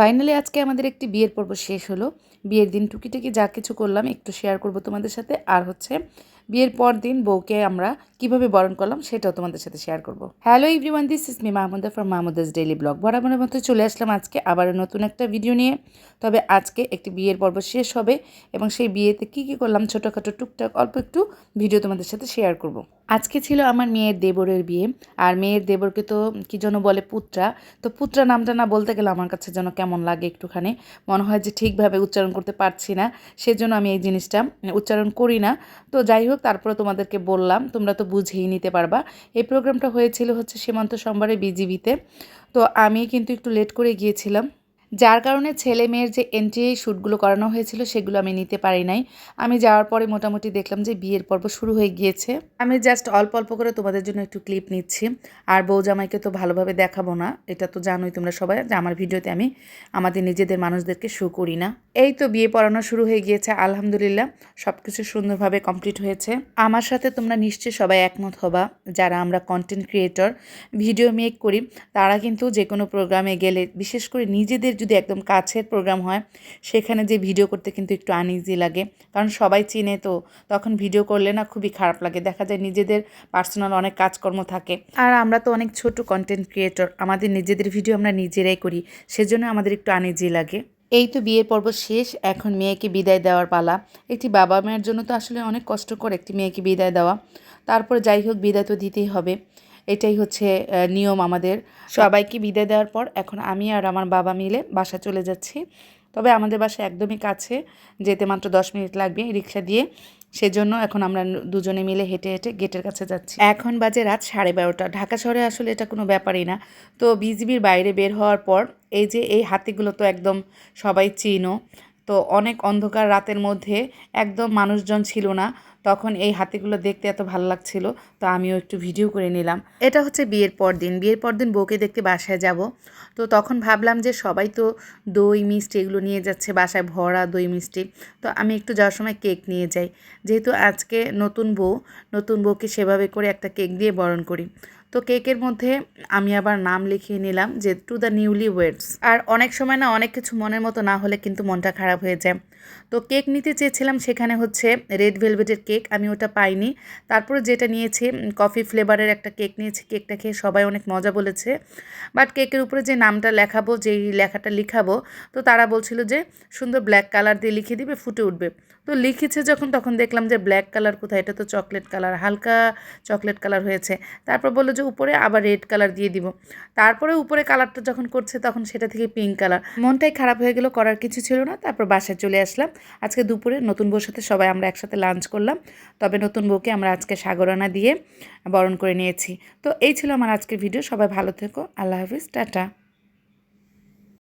Finally আজকে আমাদের একটি বিয়ের পর্ব শেষ হলো। বিয়ের দিন টুকিটাকি যা কিছু করলাম একটু শেয়ার করব তোমাদের সাথে। আর হচ্ছে বিয়ের পর দিন বউকে আমরা কিভাবে বরণ করলাম সেটাও তোমাদের সাথে শেয়ার করব। Hello everyone, this is me Mahmuda from Mahmuda's daily blog. বরাবরের মতো চলে আসলাম আজকে আবার নতুন একটা ভিডিও নিয়ে। তবে আজকে একটি বিয়ের পর্ব শেষ হবে এবং সেই বিয়েতে কী কী করলাম ছোটোখাটো টুকটাক অল্প একটু ভিডিও তোমাদের সাথে শেয়ার করব। আজকে ছিল আমার মেয়ের দেবরের বিয়ে। আর মেয়ের দেবরকে তো কী যেন বলে পুত্রা। তো পুত্রা নামটা না বলতে গেলে আমার কাছে যেন কেমন লাগে, একটুখানি মনে হয় যে ঠিকভাবে উচ্চারণ করতে পারছি না, সেজন্য আমি এই জিনিসটা উচ্চারণ করি না। তো যাই হোক, তারপরে তোমাদেরকে বললাম, তোমরা তো বুঝেই নিতে পারবা। এই প্রোগ্রামটা হয়েছিল হচ্ছে সীমান্ত সোমবারে বিজিবিতে। তো আমি কিন্তু একটু লেট করে গিয়েছিলাম, যার কারণে ছেলে মেয়ের যে এন্ট্রি শ্যুটগুলো করানো হয়েছিল সেগুলো আমি নিতে পারি নাই। আমি যাওয়ার পরে মোটামুটি দেখলাম যে বিয়ের পর্ব শুরু হয়ে গিয়েছে। আমি জাস্ট অল্প অল্প করে তোমাদের জন্য একটু ক্লিপ নিচ্ছি। আর বউ জামাইকে তো ভালোভাবে দেখাবো না, এটা তো জানোই তোমরা সবাই যে আমার ভিডিওতে আমি আমাদের নিজেদের মানুষদেরকে শো করি না। এই তো বিয়ে পড়ানো শুরু হয়ে গিয়েছে, আলহামদুলিল্লাহ সব কিছু সুন্দরভাবে কমপ্লিট হয়েছে। আমার সাথে তোমরা নিশ্চয়ই সবাই একমত হবা, যারা আমরা কন্টেন্ট ক্রিয়েটর ভিডিও মেক করি তারা কিন্তু যে কোনো প্রোগ্রামে গেলে, বিশেষ করে নিজেদের যদি একদম কাছের প্রোগ্রাম হয় সেখানে যে ভিডিও করতে কিন্তু একটু আনইজি লাগে, কারণ সবাই চিনে তো। তখন ভিডিও করলে না খুবই খারাপ লাগে, দেখা যায় নিজেদের পার্সোনাল অনেক কাজকর্ম থাকে। আর আমরা তো অনেক ছোট কন্টেন্ট ক্রিয়েটর, আমাদের নিজেদের ভিডিও আমরা নিজেরাই করি, সেজন্য আমাদের একটু আনইজি লাগে। এই তো বিয়ের পর্ব শেষ, এখন মেয়েকে বিদায় দেওয়ার পালা। একটি বাবা মায়ের জন্য তো আসলে অনেক কষ্টকর একটি মেয়েকে বিদায় দেওয়া। তারপর যাই হোক, বিদায় তো দিতেই হবে, এটাই হচ্ছে নিয়ম আমাদের। সবাইকে বিদায় দেওয়ার পর এখন আমি আর আমার বাবা মিলে বাসা চলে যাচ্ছি। তবে আমাদের বাসা একদমই কাছে, যেতে মাত্র 10 মিনিট লাগবে রিক্সা দিয়ে। সেজন্য এখন আমরা দুজনে মিলে হেঁটে হেঁটে গেটের কাছে যাচ্ছি। এখন বাজে রাত 12:30। ঢাকা শহরে আসলে এটা কোনো ব্যাপারই না। তো বিজিবির বাইরে বের হওয়ার পর এই যে এই হাতিগুলো তো একদম সবাই চিনো। তো অনেক অন্ধকার রাতের মধ্যে একদম মানুষজন ছিল না, তখন এই হাতিগুলো দেখতে এত ভালো লাগছিল, তো আমিও একটু ভিডিও করে নিলাম। এটা হচ্ছে বিয়ের পর দিন। বিয়ের পর দিন বউকে দেখতে বাসায় যাব। তো তখন ভাবলাম যে সবাই তো দই মিষ্টি এগুলো নিয়ে যাচ্ছে, বাসায় ভরা দই মিষ্টি। তো আমি একটু যাওয়ার সময় কেক নিয়ে যাই, যেহেতু আজকে নতুন বউকে সেভাবে করে একটা কেক দিয়ে বরণ করি। তো কেকের মধ্যে আমি আবার নাম লিখিয়ে নিলাম যে টু দ্য নিউলি ওয়েডস। আর অনেক সময় না অনেক কিছু মনের মতো না হলে কিন্তু মনটা খারাপ হয়ে যায়। তো কেক নিতে চেয়েছিলাম, সেখানে হচ্ছে রেড ভেলভেটের কেক, আমি ওটা পাইনি। তারপরে যেটা নিয়েছি কফি ফ্লেভারের একটা কেক নিয়েছি। কেকটা খেয়ে সবাই অনেক মজা বলেছে, বাট কেকের উপরে যে নামটা লেখাবো, যেই লেখাটা লিখাবো, তো তারা বলছিল যে সুন্দর ব্ল্যাক কালার দিয়ে লিখে দিবে, ফুটে উঠবে। তো লিখেছে যখন, তখন দেখলাম যে ব্ল্যাক কালার কোথায়, এটা তো চকলেট কালার, হালকা চকলেট কালার হয়েছে। তারপর বললো যে উপরে আবার রেড কালার দিয়ে দিব। তারপরে উপরে কালারটা যখন করছে তখন সেটা থেকে পিঙ্ক কালার। মনটাই খারাপ হয়ে গেল, করার কিছু ছিল না। তারপর বাসায় চলে আসলাম। আজকে দুপুরে নতুন বউর সাথে সবাই আমরা একসাথে লাঞ্চ করলাম। তবে নতুন বউকে আমরা আজকে সাগরানা দিয়ে বরণ করে নিয়েছি। তো এই ছিল আমার আজকের ভিডিও। সবাই ভালো থেকো, আল্লাহ হাফিজ, টাটা।